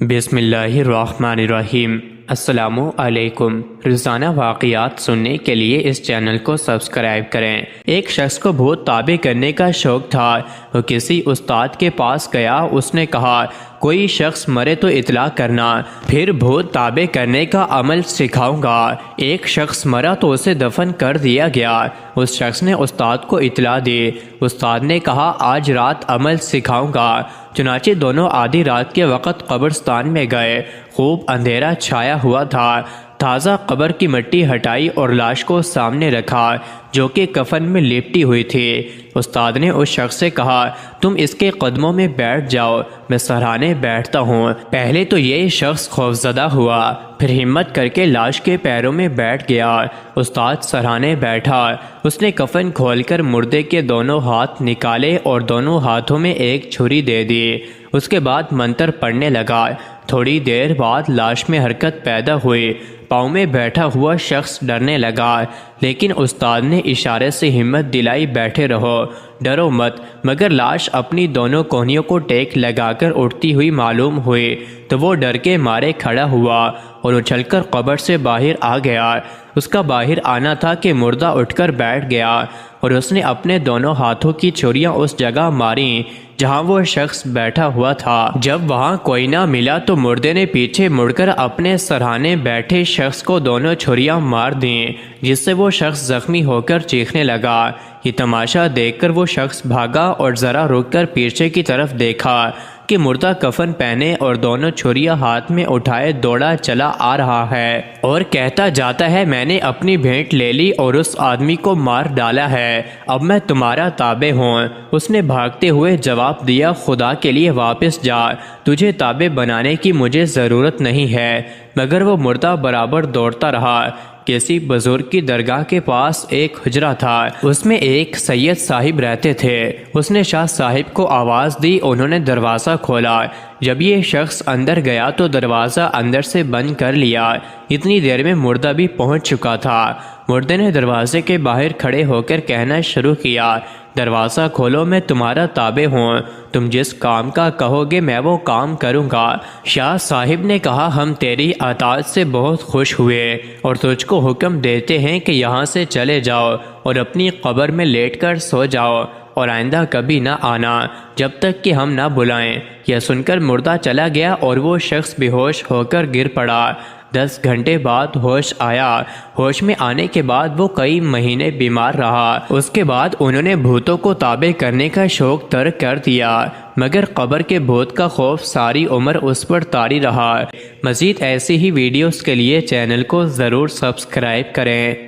بسم اللہ الرحمن الرحیم۔ السلام علیکم۔ روزانہ واقعات سننے کے لیے اس چینل کو سبسکرائب کریں۔ ایک شخص کو بھوت تابع کرنے کا شوق تھا۔ وہ کسی استاد کے پاس گیا۔ اس نے کہا کوئی شخص مرے تو اطلاع کرنا، پھر بھوت تابع کرنے کا عمل سکھاؤں گا۔ ایک شخص مرا تو اسے دفن کر دیا گیا۔ اس شخص نے استاد کو اطلاع دی۔ استاد نے کہا آج رات عمل سکھاؤں گا۔ چنانچہ دونوں آدھی رات کے وقت قبرستان میں گئے۔ خوب اندھیرا چھایا ہوا تھا۔ تازہ قبر کی مٹی ہٹائی اور لاش کو سامنے رکھا جو کہ کفن میں لپٹی ہوئی تھی۔ استاد نے اس شخص سے کہا تم اس کے قدموں میں بیٹھ جاؤ، میں سرہانے بیٹھتا ہوں۔ پہلے تو یہ شخص خوفزدہ ہوا، پھر ہمت کر کے لاش کے پیروں میں بیٹھ گیا۔ استاد سرہانے بیٹھا۔ اس نے کفن کھول کر مردے کے دونوں ہاتھ نکالے اور دونوں ہاتھوں میں ایک چھری دے دی۔ اس کے بعد منتر پڑھنے لگا۔ تھوڑی دیر بعد لاش میں حرکت پیدا ہوئی۔ پاؤں میں بیٹھا ہوا شخص ڈرنے لگا، لیکن استاد نے اشارے سے ہمت دلائی بیٹھے رہو، ڈرو مت۔ مگر لاش اپنی دونوں کونیوں کو ٹیک لگا کر اٹھتی ہوئی معلوم ہوئی تو وہ ڈر کے مارے کھڑا ہوا اور اچھل کر قبر سے باہر آ گیا۔ اس کا باہر آنا تھا کہ مردہ اٹھ کر بیٹھ گیا اور اس نے اپنے دونوں ہاتھوں کی چھریاں اس جگہ ماریں جہاں وہ شخص بیٹھا ہوا تھا۔ جب وہاں کوئی نہ ملا تو مردے نے پیچھے مڑ کر اپنے سرہانے بیٹھے شخص کو دونوں چھریاں مار دیں، جس سے وہ شخص زخمی ہو کر چیخنے لگا۔ یہ تماشا دیکھ کر وہ شخص بھاگا اور ذرا رک کر پیچھے کی طرف دیکھا کہ مردہ کفن پہنے اور دونوں چھریاں ہاتھ میں اٹھائے دوڑا چلا آ رہا ہے اور کہتا جاتا ہے میں نے اپنی بھیٹ لے لی اور اس آدمی کو مار ڈالا ہے، اب میں تمہارا تابع ہوں۔ اس نے بھاگتے ہوئے جواب دیا خدا کے لیے واپس جا، تجھے تابع بنانے کی مجھے ضرورت نہیں ہے۔ مگر وہ مردہ برابر دوڑتا رہا۔ کسی بزرگ کی درگاہ کے پاس ایک حجرہ تھا، اس میں ایک سید صاحب رہتے تھے۔ اس نے شاہ صاحب کو آواز دی، انہوں نے دروازہ کھولا۔ جب یہ شخص اندر گیا تو دروازہ اندر سے بند کر لیا۔ اتنی دیر میں مردہ بھی پہنچ چکا تھا۔ مردے نے دروازے کے باہر کھڑے ہو کر کہنا شروع کیا دروازہ کھولو، میں تمہارا تابع ہوں، تم جس کام کا کہو گے میں وہ کام کروں گا۔ شاہ صاحب نے کہا ہم تیری اطاعت سے بہت خوش ہوئے اور تجھ کو حکم دیتے ہیں کہ یہاں سے چلے جاؤ اور اپنی قبر میں لیٹ کر سو جاؤ اور آئندہ کبھی نہ آنا جب تک کہ ہم نہ بلائیں۔ یہ سن کر مردہ چلا گیا اور وہ شخص بے ہوش ہو کر گر پڑا۔ 10 گھنٹے بعد ہوش آیا۔ ہوش میں آنے کے بعد وہ کئی مہینے بیمار رہا۔ اس کے بعد انہوں نے بھوتوں کو تابع کرنے کا شوق ترک کر دیا، مگر قبر کے بھوت کا خوف ساری عمر اس پر طاری رہا۔ مزید ایسی ہی ویڈیوز کے لیے چینل کو ضرور سبسکرائب کریں۔